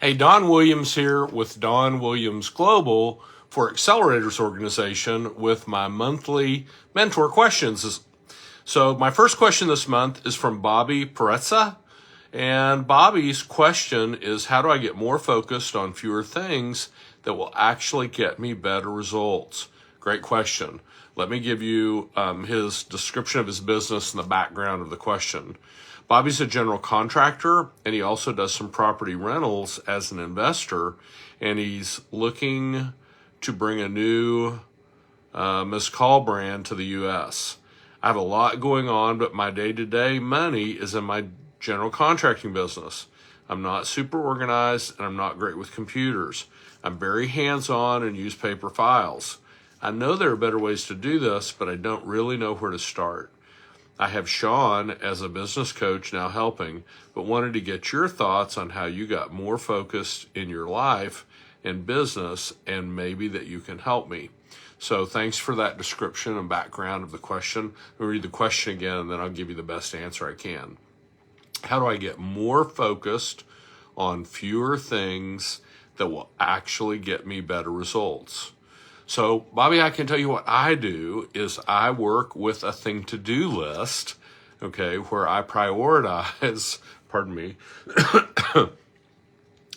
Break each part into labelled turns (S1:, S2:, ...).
S1: Hey, Don Williams here with Don Williams Global for Accelerators Organization with my monthly mentor questions. So my first question this month is from Bobby Perezza. And Bobby's question is, how do I get more focused on fewer things that will actually get me better results? Great question. Let me give you his description of his business and the background of the question. Bobby's a general contractor, and he also does some property rentals as an investor, and he's looking to bring a new Miss Call brand to the U.S. I have a lot going on, but my day-to-day money is in my general contracting business. I'm not super organized, and I'm not great with computers. I'm very hands-on and use paper files. I know there are better ways to do this, but I don't really know where to start. I have Sean as a business coach now helping, but wanted to get your thoughts on how you got more focused in your life and business, and maybe that you can help me. So thanks for that description and background of the question. I'll read the question again, and then I'll give you the best answer I can. How do I get more focused on fewer things that will actually get me better results? So, Bobby, I can tell you what I do is I work with a thing to do list, okay, where I prioritize,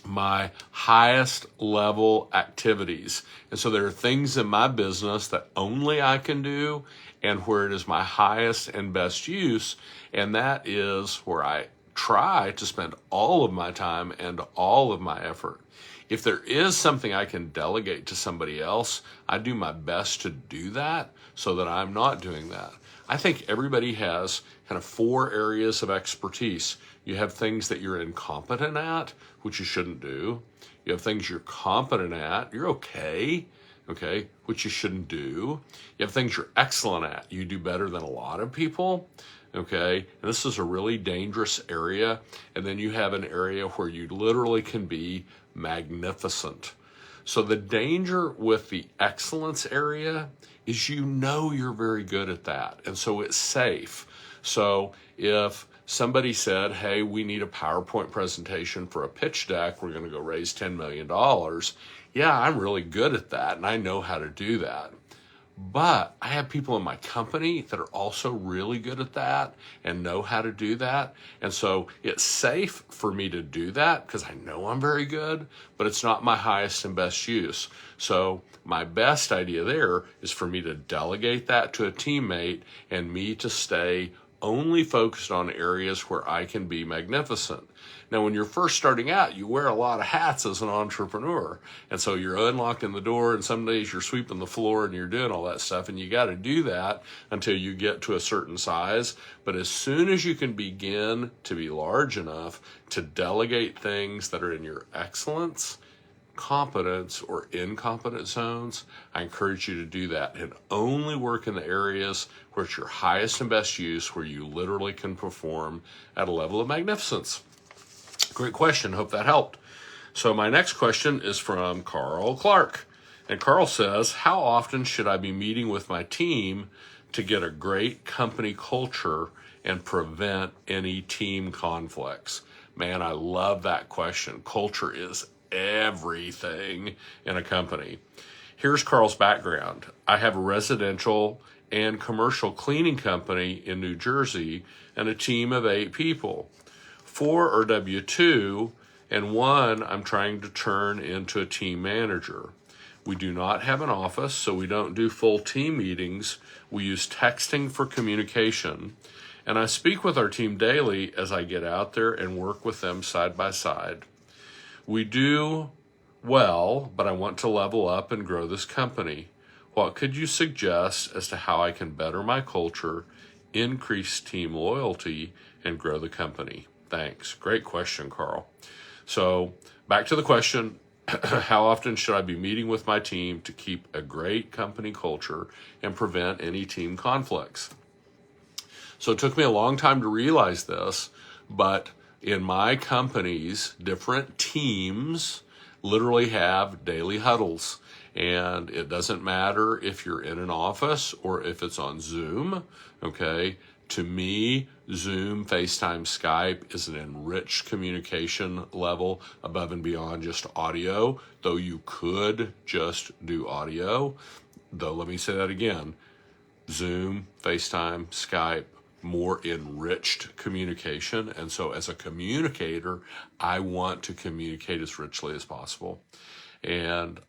S1: my highest level activities. And so there are things in my business that only I can do and where it is my highest and best use. And that is where I try to spend all of my time and all of my effort. If there is something I can delegate to somebody else, I do my best to do that so that I'm not doing that. I think everybody has kind of 4 areas of expertise. You have things that you're incompetent at, which you shouldn't do. You have things you're competent at, you're okay, which you shouldn't do. You have things you're excellent at, you do better than a lot of people. Okay, and this is a really dangerous area. And then you have an area where you literally can be magnificent. So the danger with the excellence area is you're very good at that. And so it's safe. So if somebody said, hey, we need a PowerPoint presentation for a pitch deck, we're going to go raise $10 million. Yeah, I'm really good at that, and I know how to do that. But I have people in my company that are also really good at that and know how to do that. And so it's safe for me to do that because I know I'm very good, but it's not my highest and best use. So my best idea there is for me to delegate that to a teammate and me to stay only focused on areas where I can be magnificent. Now, when you're first starting out, you wear a lot of hats as an entrepreneur. And so you're unlocking the door, and some days you're sweeping the floor and you're doing all that stuff. And you got to do that until you get to a certain size. But as soon as you can begin to be large enough to delegate things that are in your excellence, competence, or incompetent zones, I encourage you to do that and only work in the areas where it's your highest and best use, where you literally can perform at a level of magnificence. Great question. Hope that helped. So my next question is from Carl Clark. And Carl says, how often should I be meeting with my team to get a great company culture and prevent any team conflicts? Man, I love that question. Culture is everything in a company. Here's Carl's background. I have a residential and commercial cleaning company in New Jersey and a team of 8 people. 4 are W-2 and 1 I'm trying to turn into a team manager. We do not have an office, so we don't do full team meetings. We use texting for communication. And I speak with our team daily as I get out there and work with them side by side. We do well, but I want to level up and grow this company. What could you suggest as to how I can better my culture, increase team loyalty, and grow the company? Thanks. Great question, Carl. So back to the question, how often should I be meeting with my team to keep a great company culture and prevent any team conflicts? So it took me a long time to realize this, but in my companies, different teams literally have daily huddles. And it doesn't matter if you're in an office or if it's on Zoom, okay? To me, Zoom, FaceTime, Skype is an enriched communication level above and beyond just audio, though you could just do audio. Though, let me say that again. Zoom, FaceTime, Skype, more enriched communication. And so as a communicator, I want to communicate as richly as possible. And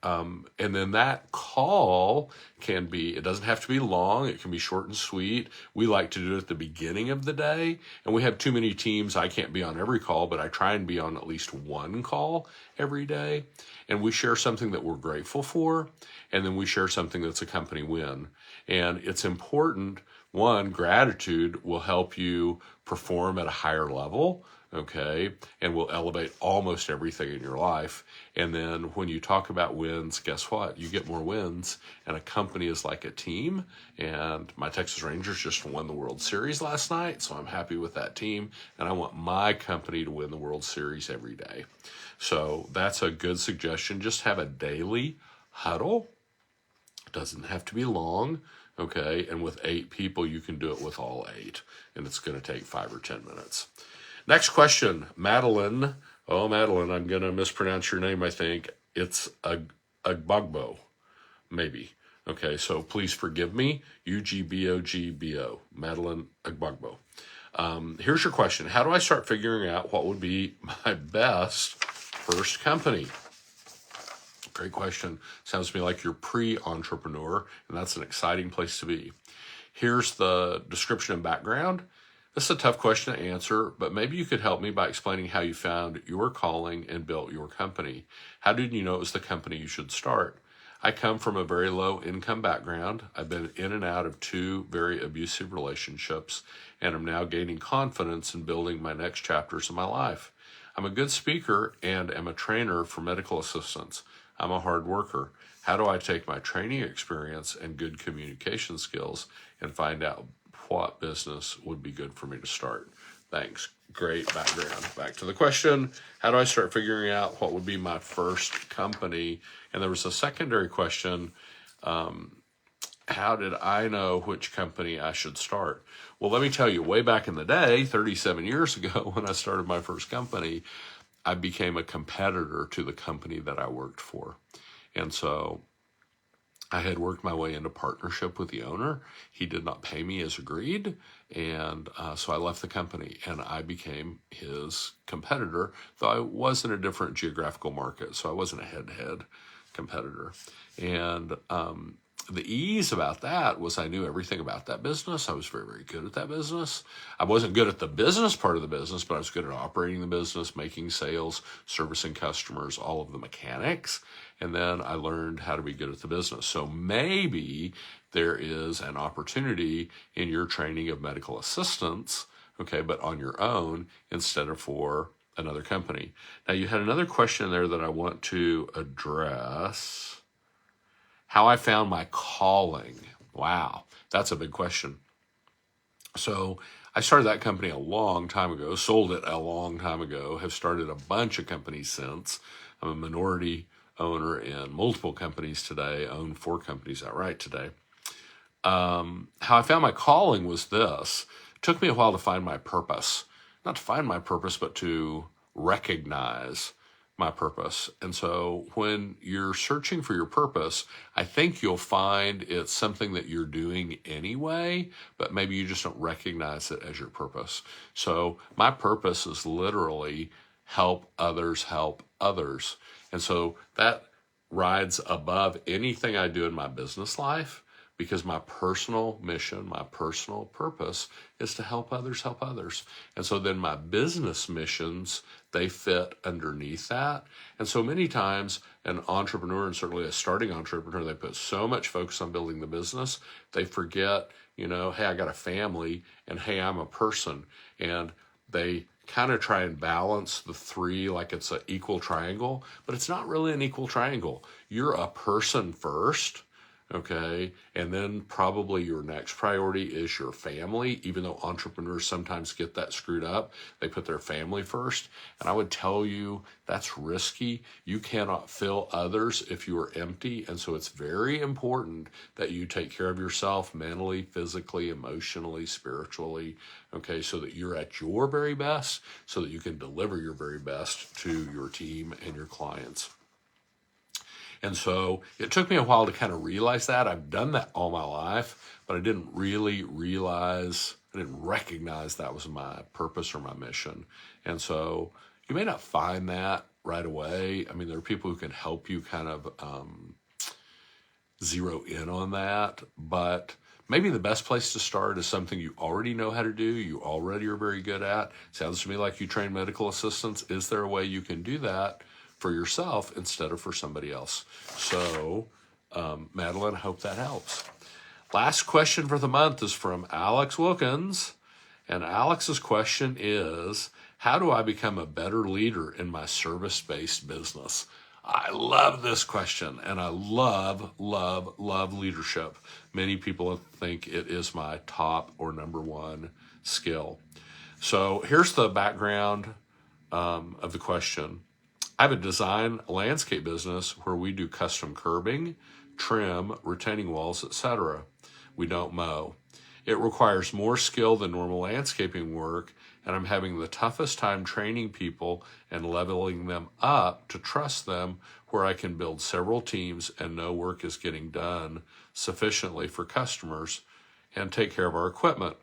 S1: then that call can be, it doesn't have to be long. It can be short and sweet. We like to do it at the beginning of the day. And we have too many teams. I can't be on every call, but I try and be on at least one call every day. And we share something that we're grateful for. And then we share something that's a company win. And it's important. One, gratitude will help you perform at a higher level, okay, and will elevate almost everything in your life. And then when you talk about wins, guess what? You get more wins, and a company is like a team. And my Texas Rangers just won the World Series last night, so I'm happy with that team, and I want my company to win the World Series every day. So that's a good suggestion. Just have a daily huddle. It doesn't have to be long. Okay, and with 8 people, you can do it with all 8, and it's going to take 5 or 10 minutes. Next question, Madeline. Oh, Madeline, I'm going to mispronounce your name, I think. It's Ugbogbo, maybe. Okay, so please forgive me. Ugbogbo, Madeline Ugbogbo. Here's your question. How do I start figuring out what would be my best first company? Great question. Sounds to me like you're pre-entrepreneur, and that's an exciting place to be. Here's the description and background. This is a tough question to answer, but maybe you could help me by explaining how you found your calling and built your company. How did you know it was the company you should start? I come from a very low income background. I've been in and out of 2 very abusive relationships, and I'm now gaining confidence in building my next chapters of my life. I'm a good speaker and am a trainer for medical assistants. I'm a hard worker. How do I take my training experience and good communication skills and find out what business would be good for me to start? Thanks. Great background. Back to the question. How do I start figuring out what would be my first company? And there was a secondary question. How did I know which company I should start? Well, let me tell you, way back in the day, 37 years ago, when I started my first company, I became a competitor to the company that I worked for. And so I had worked my way into partnership with the owner. He did not pay me as agreed. And so I left the company and I became his competitor, though I was in a different geographical market. So I wasn't a head-to-head competitor. And the ease about that was I knew everything about that business. I was very, very good at that business. I wasn't good at the business part of the business, but I was good at operating the business, making sales, servicing customers, all of the mechanics. And then I learned how to be good at the business. So maybe there is an opportunity in your training of medical assistants, okay, but on your own instead of for another company. Now, you had another question there that I want to address. How I found my calling. Wow, that's a big question. So I started that company a long time ago, sold it a long time ago, have started a bunch of companies since. I'm a minority owner in multiple companies today, own 4 companies outright today. How I found my calling was this. It took me a while to find my purpose. Not to find my purpose, but to recognize my purpose. And so when you're searching for your purpose, I think you'll find it's something that you're doing anyway, but maybe you just don't recognize it as your purpose. So my purpose is literally help others help others. And so that rides above anything I do in my business life, because my personal mission, my personal purpose is to help others help others. And so then my business missions, they fit underneath that. And so many times an entrepreneur, and certainly a starting entrepreneur, they put so much focus on building the business, they forget, hey, I got a family, and hey, I'm a person. And they kind of try and balance the 3 like it's an equal triangle, but it's not really an equal triangle. You're a person first, Okay. And then probably your next priority is your family, even though entrepreneurs sometimes get that screwed up. They put their family first. And I would tell you that's risky. You cannot fill others if you are empty. And so it's very important that you take care of yourself mentally, physically, emotionally, spiritually. Okay. So that you're at your very best, so that you can deliver your very best to your team and your clients. And so it took me a while to kind of realize that. I've done that all my life, but I didn't really I didn't recognize that was my purpose or my mission. And so you may not find that right away. I mean, there are people who can help you kind of zero in on that, but maybe the best place to start is something you already know how to do, you already are very good at. Sounds to me like you train medical assistants. Is there a way you can do that for yourself instead of for somebody else? So, Madeline, I hope that helps. Last question for the month is from Alex Wilkins. And Alex's question is, how do I become a better leader in my service-based business? I love this question, and I love, love, love leadership. Many people think it is my top or number one skill. So here's the background of the question. I have a design landscape business where we do custom curbing, trim, retaining walls, etc. We don't mow. It requires more skill than normal landscaping work, and I'm having the toughest time training people and leveling them up to trust them, where I can build several teams and know work is getting done sufficiently for customers and take care of our equipment.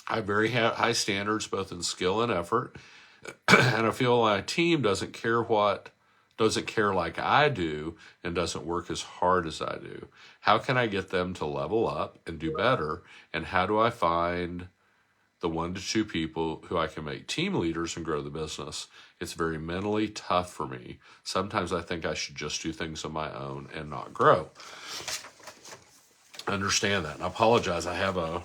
S1: I have very high standards both in skill and effort, and I feel my team doesn't care like I do and doesn't work as hard as I do. How can I get them to level up and do better? And how do I find the 1 to 2 people who I can make team leaders and grow the business? It's very mentally tough for me. Sometimes I think I should just do things on my own and not grow. Understand that. And I apologize. I have a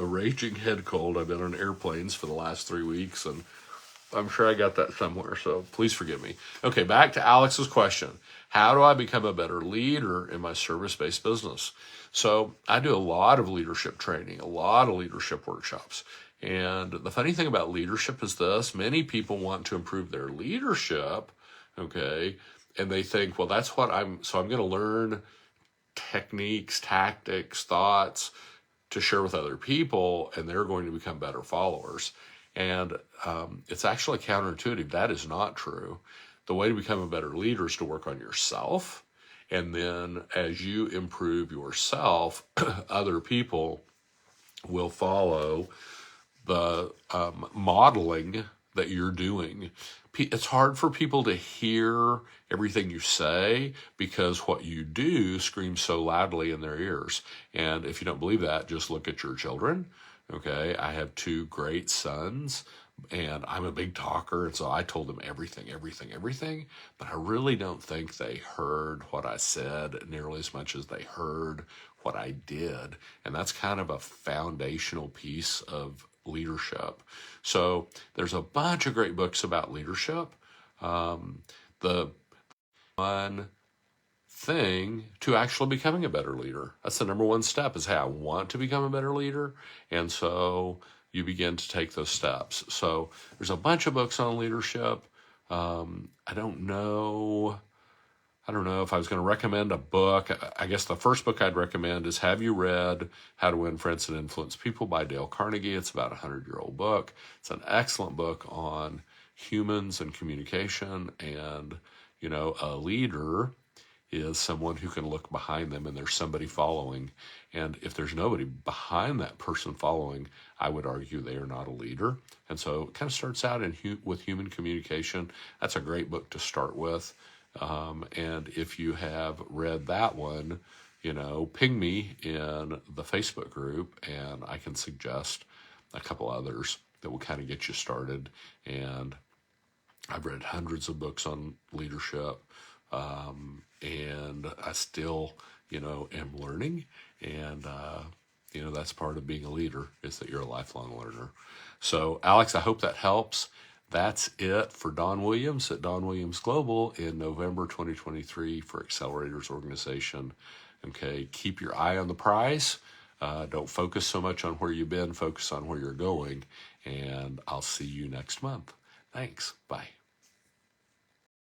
S1: raging head cold. I've been on airplanes for the last 3 weeks, and I'm sure I got that somewhere, so please forgive me. Okay, back to Alex's question. How do I become a better leader in my service-based business? So I do a lot of leadership training, a lot of leadership workshops. And the funny thing about leadership is this: many people want to improve their leadership, okay, and they think, well, that's what I'm going to learn techniques, tactics, thoughts to share with other people, and they're going to become better followers. And it's actually counterintuitive. That is not true. The way to become a better leader is to work on yourself. And then as you improve yourself, other people will follow the modeling that you're doing. It's hard for people to hear everything you say because what you do screams so loudly in their ears. And if you don't believe that, just look at your children. Okay, I have 2 great sons, and I'm a big talker, and so I told them everything, but I really don't think they heard what I said nearly as much as they heard what I did, and that's kind of a foundational piece of leadership. So there's a bunch of great books about leadership. The one thing to actually becoming a better leader. That's the number one step, is, hey, I want to become a better leader. And so you begin to take those steps. So there's a bunch of books on leadership. I don't know if I was going to recommend a book. I guess the first book I'd recommend is, have you read How to Win Friends and Influence People by Dale Carnegie? It's about a 100-year-old book. It's an excellent book on humans and communication. And, a leader is someone who can look behind them and there's somebody following. And if there's nobody behind that person following, I would argue they are not a leader. And so it kind of starts out with human communication. That's a great book to start with. And if you have read that one, ping me in the Facebook group and I can suggest a couple others that will kind of get you started. And I've read hundreds of books on leadership. And I still, am learning. And, that's part of being a leader, is that you're a lifelong learner. So, Alex, I hope that helps. That's it for Don Williams at Don Williams Global in November 2023 for Accelerators Organization. Okay, keep your eye on the prize. Don't focus so much on where you've been, focus on where you're going. And I'll see you next month. Thanks. Bye.